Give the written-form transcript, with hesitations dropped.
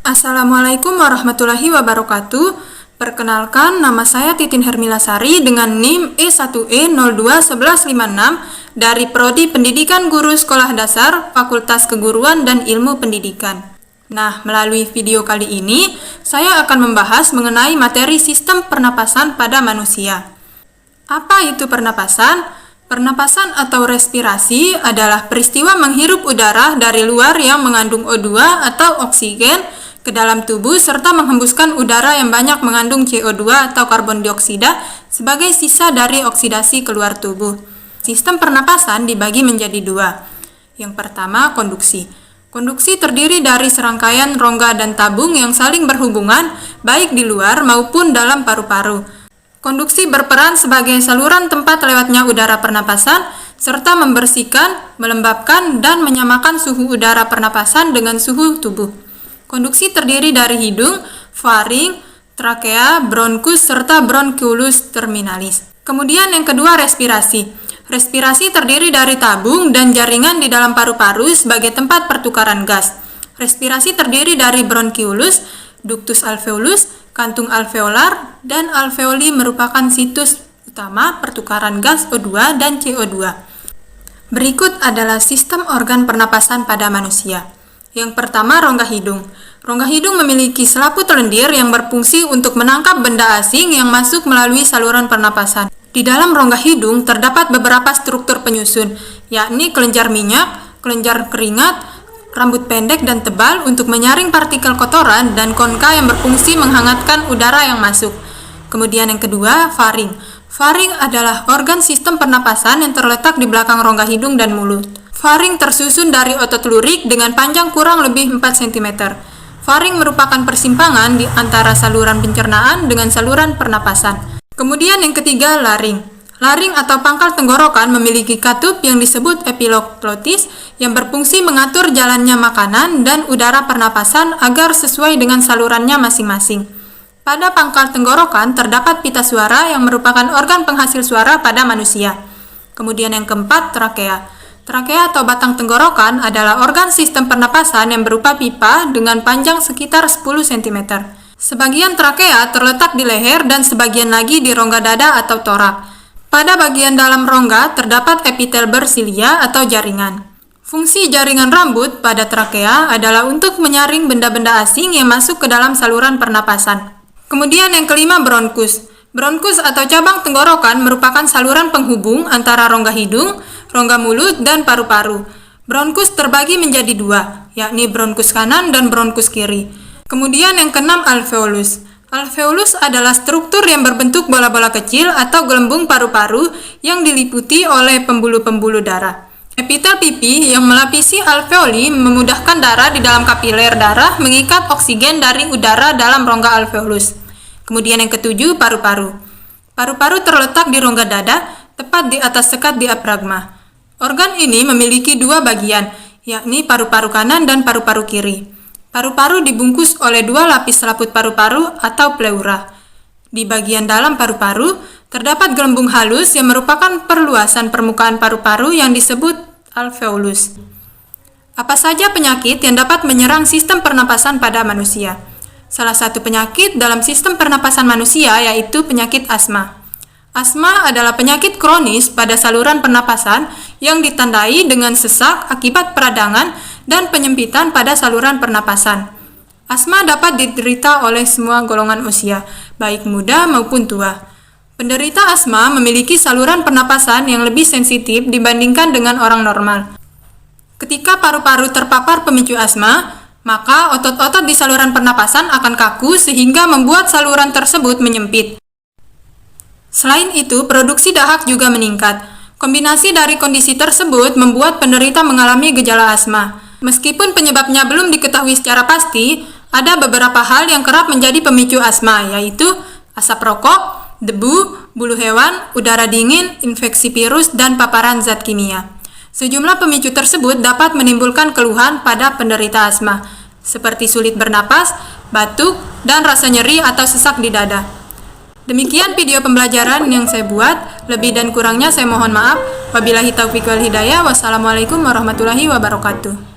Assalamualaikum warahmatullahi wabarakatuh. Perkenalkan, nama saya Titin Hermilasari dengan NIM E1E021156 dari Prodi Pendidikan Guru Sekolah Dasar, Fakultas Keguruan dan Ilmu Pendidikan. Nah, melalui video kali ini, saya akan membahas mengenai materi sistem pernapasan pada manusia. Apa itu pernapasan? Pernapasan atau respirasi adalah peristiwa menghirup udara dari luar yang mengandung O2 atau oksigen ke dalam tubuh serta menghembuskan udara yang banyak mengandung CO2 atau karbon dioksida sebagai sisa dari oksidasi keluar tubuh. Sistem pernapasan dibagi menjadi dua. Yang pertama, konduksi. Konduksi terdiri dari serangkaian rongga dan tabung yang saling berhubungan baik di luar maupun dalam paru-paru. Konduksi berperan sebagai saluran tempat lewatnya udara pernapasan serta membersihkan, melembabkan, dan menyamakan suhu udara pernapasan dengan suhu tubuh. Konduksi terdiri dari hidung, faring, trakea, bronkus, serta bronkiolus terminalis. Kemudian yang kedua, respirasi. Respirasi terdiri dari tabung dan jaringan di dalam paru-paru sebagai tempat pertukaran gas. Respirasi terdiri dari bronkiolus, ductus alveolus, kantung alveolar, dan alveoli merupakan situs utama pertukaran gas O2 dan CO2. Berikut adalah sistem organ pernapasan pada manusia. Yang pertama, rongga hidung. Rongga hidung memiliki selaput lendir yang berfungsi untuk menangkap benda asing yang masuk melalui saluran pernapasan. Di dalam rongga hidung terdapat beberapa struktur penyusun, yakni kelenjar minyak, kelenjar keringat, rambut pendek dan tebal untuk menyaring partikel kotoran, dan konka yang berfungsi menghangatkan udara yang masuk. Kemudian yang kedua, faring. Faring adalah organ sistem pernapasan yang terletak di belakang rongga hidung dan mulut. Faring tersusun dari otot lurik dengan panjang kurang lebih 4 cm. Faring merupakan persimpangan di antara saluran pencernaan dengan saluran pernapasan. Kemudian yang ketiga, laring. Laring atau pangkal tenggorokan memiliki katup yang disebut epilog glotis yang berfungsi mengatur jalannya makanan dan udara pernapasan agar sesuai dengan salurannya masing-masing. Pada pangkal tenggorokan terdapat pita suara yang merupakan organ penghasil suara pada manusia. Kemudian yang keempat, trakea. Trakea atau batang tenggorokan adalah organ sistem pernapasan yang berupa pipa dengan panjang sekitar 10 cm. Sebagian trakea terletak di leher dan sebagian lagi di rongga dada atau torak. Pada bagian dalam rongga terdapat epitel bersilia atau jaringan. Fungsi jaringan rambut pada trakea adalah untuk menyaring benda-benda asing yang masuk ke dalam saluran pernapasan. Kemudian yang kelima, bronkus. Bronkus atau cabang tenggorokan merupakan saluran penghubung antara rongga hidung, rongga mulut, dan paru-paru. Bronkus terbagi menjadi dua, yakni bronkus kanan dan bronkus kiri. Kemudian yang keenam, alveolus. Alveolus adalah struktur yang berbentuk bola-bola kecil atau gelembung paru-paru yang diliputi oleh pembuluh-pembuluh darah. Epitel pipi yang melapisi alveoli memudahkan darah di dalam kapiler darah mengikat oksigen dari udara dalam rongga alveolus. Kemudian yang ketujuh, paru-paru. Paru-paru terletak di rongga dada, tepat di atas sekat diafragma. Organ ini memiliki dua bagian, yakni paru-paru kanan dan paru-paru kiri. Paru-paru dibungkus oleh dua lapis selaput paru-paru atau pleura. Di bagian dalam paru-paru terdapat gelembung halus yang merupakan perluasan permukaan paru-paru yang disebut alveolus. Apa saja penyakit yang dapat menyerang sistem pernapasan pada manusia? Salah satu penyakit dalam sistem pernapasan manusia yaitu penyakit asma. Asma adalah penyakit kronis pada saluran pernapasan yang ditandai dengan sesak akibat peradangan dan penyempitan pada saluran pernapasan. Asma dapat diderita oleh semua golongan usia, baik muda maupun tua. Penderita asma memiliki saluran pernapasan yang lebih sensitif dibandingkan dengan orang normal. Ketika paru-paru terpapar pemicu asma, maka otot-otot di saluran pernapasan akan kaku sehingga membuat saluran tersebut menyempit. Selain itu, produksi dahak juga meningkat. Kombinasi dari kondisi tersebut membuat penderita mengalami gejala asma. Meskipun penyebabnya belum diketahui secara pasti, ada beberapa hal yang kerap menjadi pemicu asma, yaitu asap rokok, debu, bulu hewan, udara dingin, infeksi virus, dan paparan zat kimia. Sejumlah pemicu tersebut dapat menimbulkan keluhan pada penderita asma, seperti sulit bernapas, batuk, dan rasa nyeri atau sesak di dada. Demikian video pembelajaran yang saya buat, lebih dan kurangnya saya mohon maaf. Wabillahi taufiq wal hidayah. Wassalamualaikum warahmatullahi wabarakatuh.